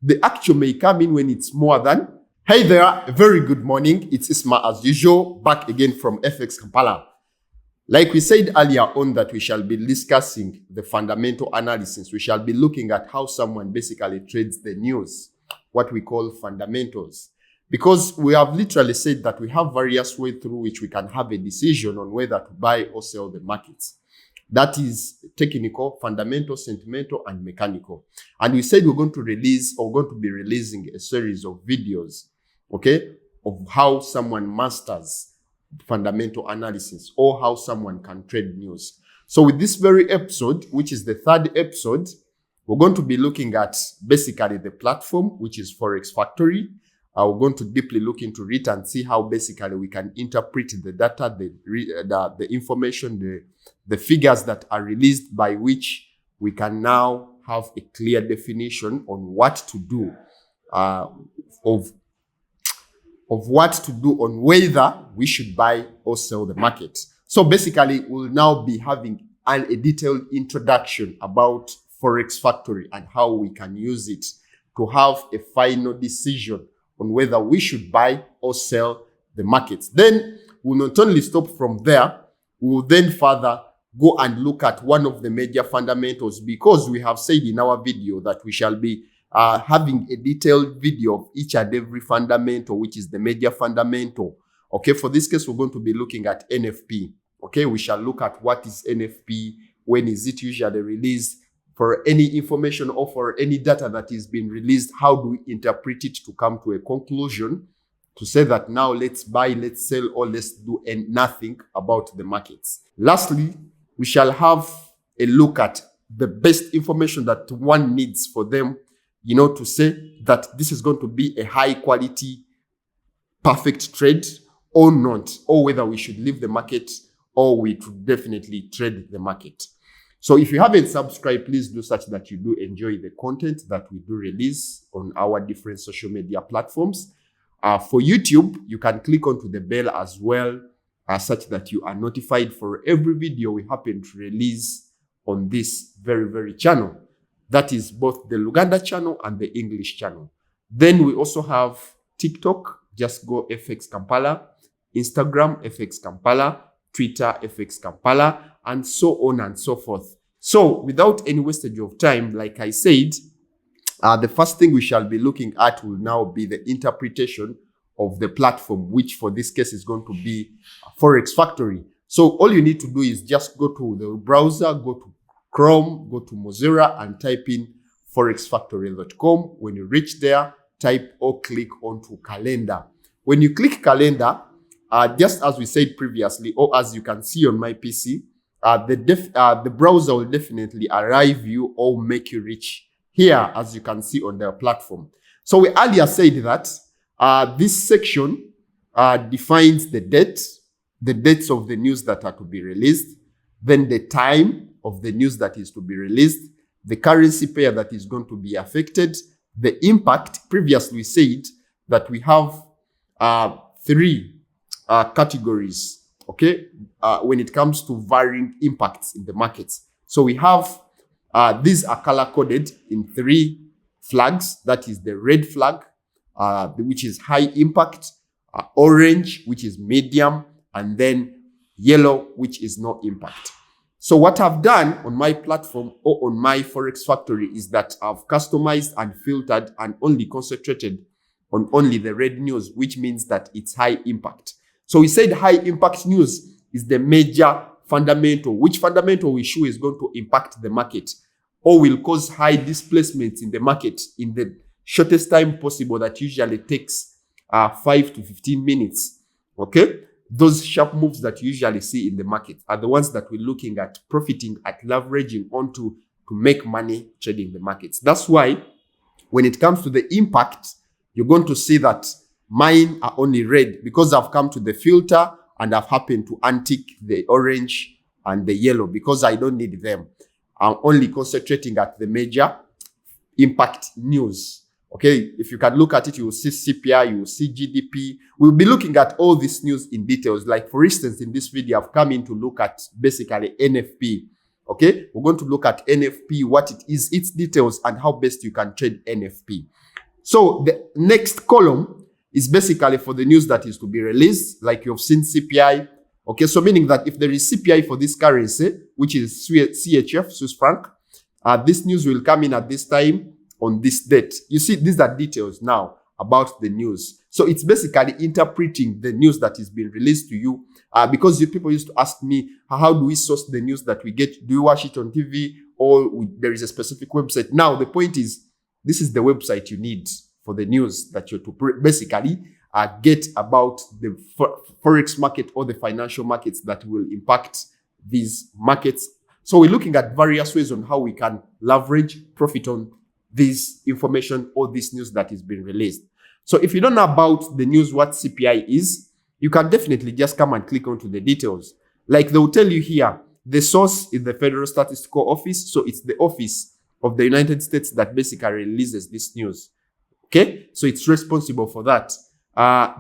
The actual may come in when it's more than. Hey there, a very good morning. It's Isma as usual, back again from FX Kampala. Like we said earlier on that we shall be discussing the fundamental analysis. We shall be looking at how someone basically trades the news, what we call fundamentals. Because we have literally said that we have various ways through which we can have a decision on whether to buy or sell the markets. That is technical, fundamental, sentimental, and mechanical. And we said we're going to be releasing a series of videos, okay, of how someone masters fundamental analysis or how someone can trade news. So with this very episode, which is the third episode, we're going to be looking at basically the platform, which is Forex Factory. We're going to deeply look into it and see how basically we can interpret the data, the information, the figures that are released, by which we can now have a clear definition on what to do, of what to do on whether we should buy or sell the market. So basically, we'll now be having a detailed introduction about Forex Factory and how we can use it to have a final decision on whether we should buy or sell the markets. Then we'll not only stop from there, we'll then further go and look at one of the major fundamentals, because we have said in our video that we shall be having a detailed video of each and every fundamental, which is the major fundamental. Okay, for this case, we're going to be looking at NFP. Okay, we shall look at what is NFP, when is it usually released, for any information or for any data that is being released, how do we interpret it to come to a conclusion to say that now let's buy, let's sell, or let's do nothing about the markets. Lastly, we shall have a look at the best information that one needs for them, to say that this is going to be a high quality, perfect trade or not, or whether we should leave the market or we should definitely trade the market. So if you haven't subscribed, please do such that you do enjoy the content that we do release on our different social media platforms. For YouTube, you can click onto the bell as well, such that you are notified for every video we happen to release on this very, very channel. That is both the Luganda channel and the English channel. Then we also have TikTok, just go FX Kampala, Instagram, FX Kampala, Twitter, FX Kampala, and so on and so forth. So without any wastage of time, like I said, the first thing we shall be looking at will now be the interpretation of the platform, which for this case is going to be Forex Factory. So all you need to do is just go to the browser, go to Chrome, go to Mozilla and type in forexfactory.com. When you reach there, type or click onto calendar. When you click calendar, just as we said previously, or as you can see on my PC, the browser will definitely arrive you or make you reach here, as you can see on their platform. So we earlier said that this section defines the dates of the news that are to be released, then the time of the news that is to be released, the currency pair that is going to be affected, the impact. Previously we said that we have three categories, okay, when it comes to varying impacts in the markets. So we have, these are color-coded in three flags. That is the red flag, which is high impact, orange, which is medium, and then yellow, which is no impact. So what I've done on my platform or on my Forex Factory is that I've customized and filtered and only concentrated on only the red news, which means that it's high impact. So we said high impact news is the major fundamental, which fundamental issue is going to impact the market or will cause high displacements in the market in the shortest time possible. That usually takes 5 to 15 minutes. Okay. Those sharp moves that you usually see in the market are the ones that we're looking at profiting, at leveraging onto to make money trading the markets. That's why when it comes to the impact, you're going to see that mine are only red because I've come to the filter and I've happened to untick the orange and the yellow because I don't need them. I'm only concentrating at the major impact news. Okay, if you can look at it, you will see CPI, you will see GDP. We'll be looking at all this news in details. Like for instance, in this video, I've come in to look at basically NFP. Okay, we're going to look at NFP, what it is, its details, and how best you can trade NFP. So the next column is basically for the news that is to be released, like you've seen CPI. Okay, so meaning that if there is CPI for this currency, which is CHF, Swiss franc, this news will come in at this time on this date. You see, these are details now about the news. So it's basically interpreting the news that is being released to you. Because people used to ask me, how do we source the news that we get? Do you watch it on TV or there is a specific website? Now, the point is, this is the website you need for the news that you're to basically get about the forex market or the financial markets that will impact these markets. So we're looking at various ways on how we can leverage profit on this information or this news that is being released. So if you don't know about the news, what CPI is, you can definitely just come and click onto the details. Like they will tell you here, the source is the Federal Statistical Office. So it's the office of the United States that basically releases this news. Okay, so it's responsible for that.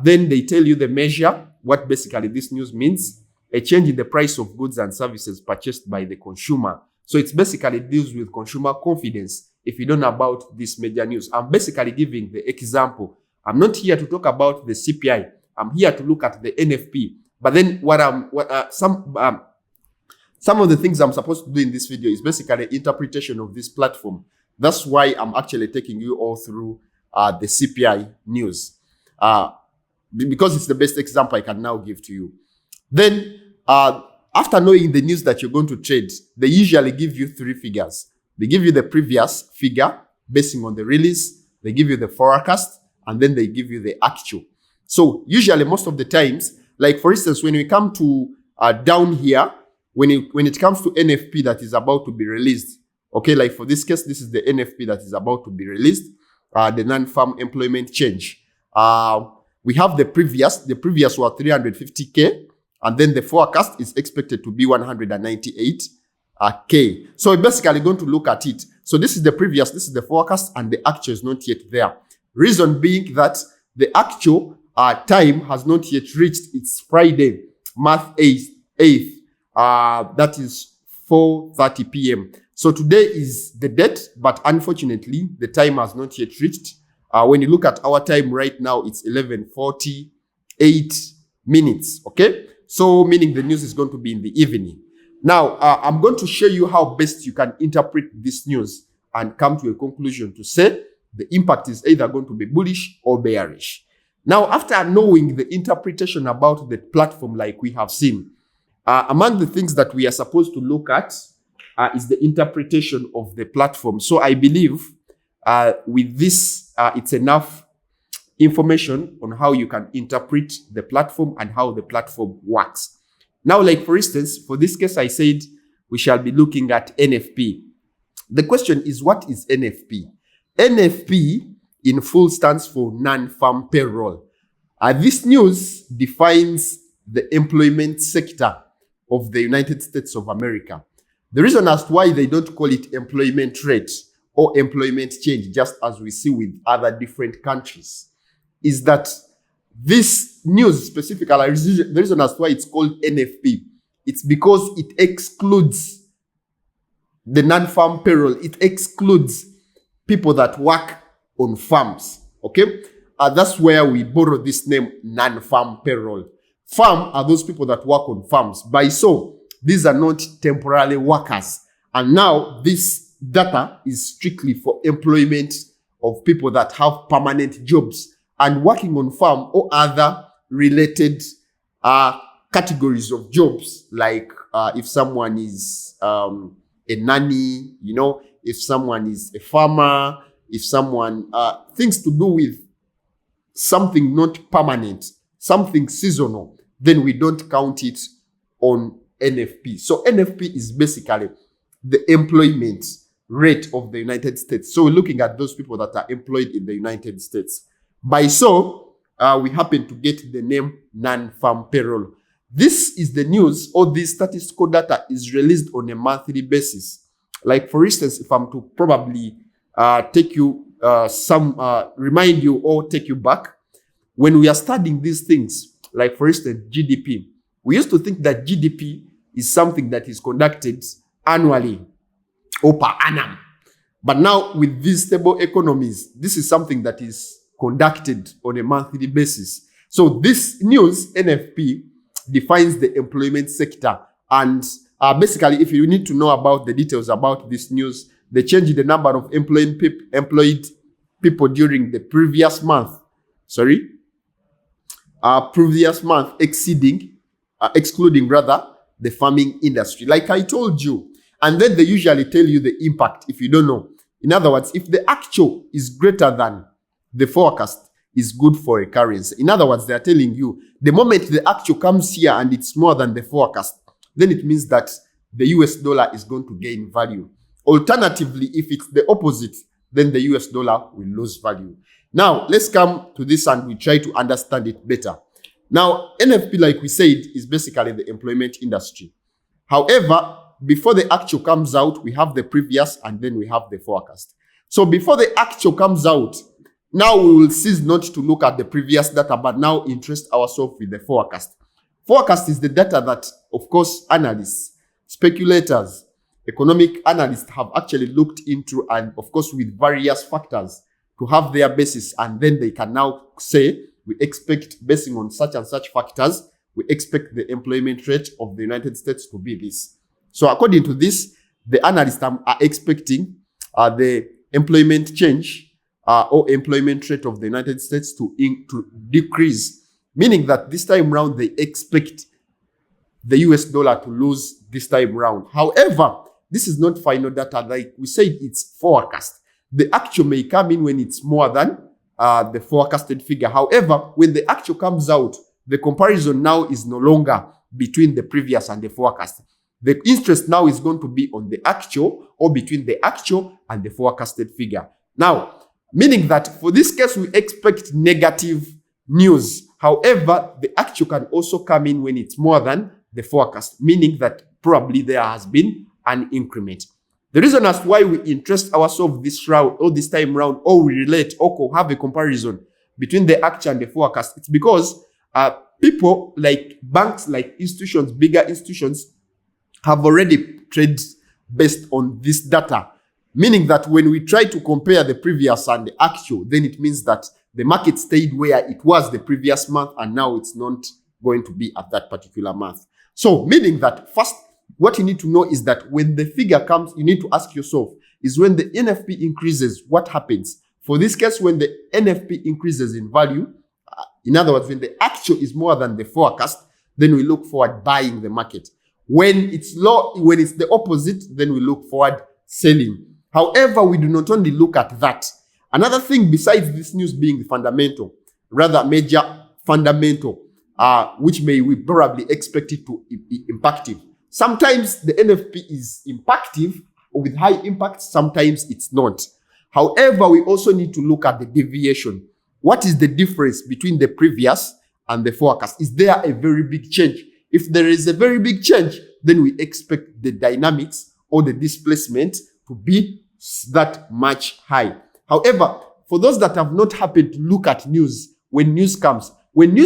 Then they tell you the measure, what basically this news means, a change in the price of goods and services purchased by the consumer. So it's basically deals with consumer confidence. If you don't know about this major news, I'm basically giving the example. I'm not here to talk about the CPI. I'm here to look at the NFP. But then some of the things I'm supposed to do in this video is basically interpretation of this platform. That's why I'm actually taking you all through the CPI news. Because it's the best example I can now give to you. Then, after knowing the news that you're going to trade, they usually give you three figures. They give you the previous figure basing on the release. They give you the forecast, and then they give you the actual. So usually most of the times, like for instance, when we come to down here, when it comes to NFP that is about to be released, okay, like for this case, this is the NFP that is about to be released, the non-farm employment change. We have the previous were 350K, and then the forecast is expected to be 198K. So we're basically going to look at it. So this is the previous, this is the forecast, and the actual is not yet there. Reason being that the actual time has not yet reached. It's Friday, March 8th. That is 4:30 p.m. So today is the date, but unfortunately, the time has not yet reached. When you look at our time right now, it's 11:48 minutes. Okay, so meaning the news is going to be in the evening. Now, I'm going to show you how best you can interpret this news and come to a conclusion to say the impact is either going to be bullish or bearish. Now, after knowing the interpretation about the platform like we have seen, among the things that we are supposed to look at is the interpretation of the platform. So I believe with this, it's enough information on how you can interpret the platform and how the platform works. Now, like for instance, for this case, I said we shall be looking at NFP. The question is, what is NFP? NFP in full stands for non-farm payroll. This news defines the employment sector of the United States of America. The reason as to why they don't call it employment rate or employment change, just as we see with other different countries, is that this news specifically, the reason as to why it's called NFP, it's because it excludes the non-farm payroll. It excludes people that work on farms. Okay, that's where we borrow this name, non-farm payroll. Farm are those people that work on farms. By so, these are not temporary workers. And now this data is strictly for employment of people that have permanent jobs and working on farm or other related categories of jobs, like if someone is a nanny, you know, if someone is a farmer, if someone, things to do with something not permanent, something seasonal, then we don't count it on NFP. So NFP is basically the employment rate of the United States. So we're looking at those people that are employed in the United States. By so, we happen to get the name non-farm payroll. This is the news, or this statistical data is released on a monthly basis. Like for instance, if I'm to probably take you remind you or take you back, when we are studying these things, like for instance, GDP, we used to think that GDP is something that is conducted annually or per annum. But now with these stable economies, this is something that is conducted on a monthly basis. So this news, NFP, defines the employment sector. And basically, if you need to know about the details about this news, the change in the number of employed people during the previous month, excluding the farming industry, like I told you. And then they usually tell you the impact if you don't know. In other words, if the actual is greater than the forecast, is good for a currency. In other words, they are telling you the moment the actual comes here and it's more than the forecast, then it means that the US dollar is going to gain value. Alternatively, if it's the opposite, then the US dollar will lose value. Now, let's come to this and we try to understand it better. Now, NFP, like we said, is basically the employment industry. However, before the actual comes out, we have the previous and then we have the forecast. So before the actual comes out, now we will cease not to look at the previous data, but now interest ourselves with the forecast. Forecast is the data that, of course, analysts, speculators, economic analysts have actually looked into, and of course with various factors to have their basis, and then they can now say, we expect, basing on such and such factors, we expect the employment rate of the United States to be this. So according to this, the analysts are expecting the employment change or employment rate of the United States to decrease, meaning that this time round they expect the US dollar to lose this time round. However, this is not final data. Like we said, it's forecast. The actual may come in when it's more than the forecasted figure. However, when the actual comes out, the comparison now is no longer between the previous and the forecast. The interest now is going to be on the actual or between the actual and the forecasted figure. Now, meaning that for this case, we expect negative news. However, the actual can also come in when it's more than the forecast, meaning that probably there has been an increment. The reason as why we interest ourselves this round or this time round, or we relate or have a comparison between the actual and the forecast, it's because people like banks, like institutions, bigger institutions, have already traded based on this data. Meaning that when we try to compare the previous and the actual, then it means that the market stayed where it was the previous month and now it's not going to be at that particular month. So meaning that first, what you need to know is that when the figure comes, you need to ask yourself, is when the NFP increases, what happens? For this case, when the NFP increases in value, in other words, when the actual is more than the forecast, then we look forward buying the market. When it's low, when it's the opposite, then we look forward selling. However, we do not only look at that. Another thing besides this news being fundamental, rather major fundamental, which we probably expect it to be impactive. Sometimes the NFP is impactive or with high impact, sometimes it's not. However, we also need to look at the deviation. What is the difference between the previous and the forecast? Is there a very big change? If there is a very big change, then we expect the dynamics or the displacement to be that much high. However, for those that have not happened to look at news, when news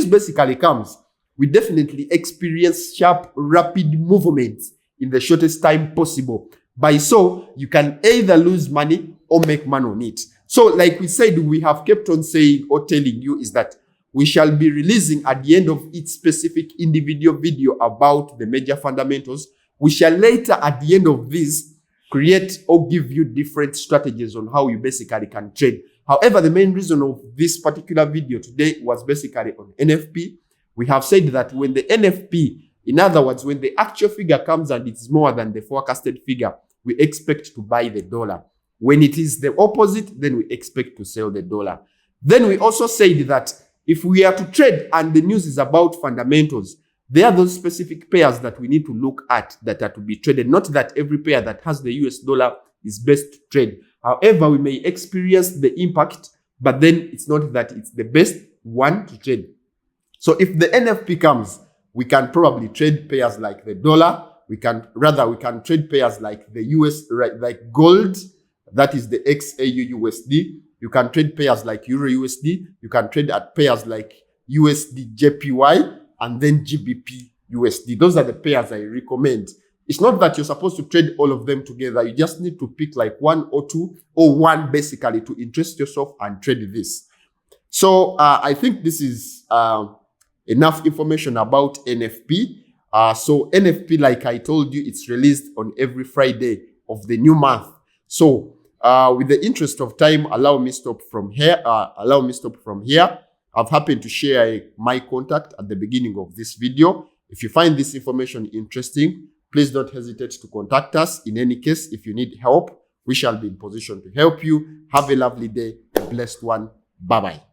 basically comes, we definitely experience sharp, rapid movements in the shortest time possible. By so, you can either lose money or make money on it. So like we said, we have kept on saying or telling you is that we shall be releasing at the end of each specific individual video about the major fundamentals. We shall later at the end of this create or give you different strategies on how you basically can trade. However, the main reason of this particular video today was basically on NFP. We have said that when the NFP, in other words, when the actual figure comes and it's more than the forecasted figure, we expect to buy the dollar. When it is the opposite, then we expect to sell the dollar. Then we also said that if we are to trade and the news is about fundamentals, there are those specific pairs that we need to look at that are to be traded. Not that every pair that has the US dollar is best to trade. However, we may experience the impact, but then it's not that it's the best one to trade. So if the NFP comes, we can probably trade pairs like the dollar. We can trade pairs like the US, right, like gold, that is the XAU USD. You can trade pairs like Euro USD. You can trade at pairs like USD JPY and then GBP USD. Those are the pairs I recommend. It's not that you're supposed to trade all of them together. You just need to pick like one or two or one basically to interest yourself and trade this. So I think this is enough information about NFP. So NFP, like I told you, it's released on every Friday of the new month. So with the interest of time, allow me stop from here. I've happened to share my contact at the beginning of this video. If you find this information interesting, please don't hesitate to contact us. In any case, if you need help, we shall be in position to help you. Have a lovely day, a blessed one. Bye-bye.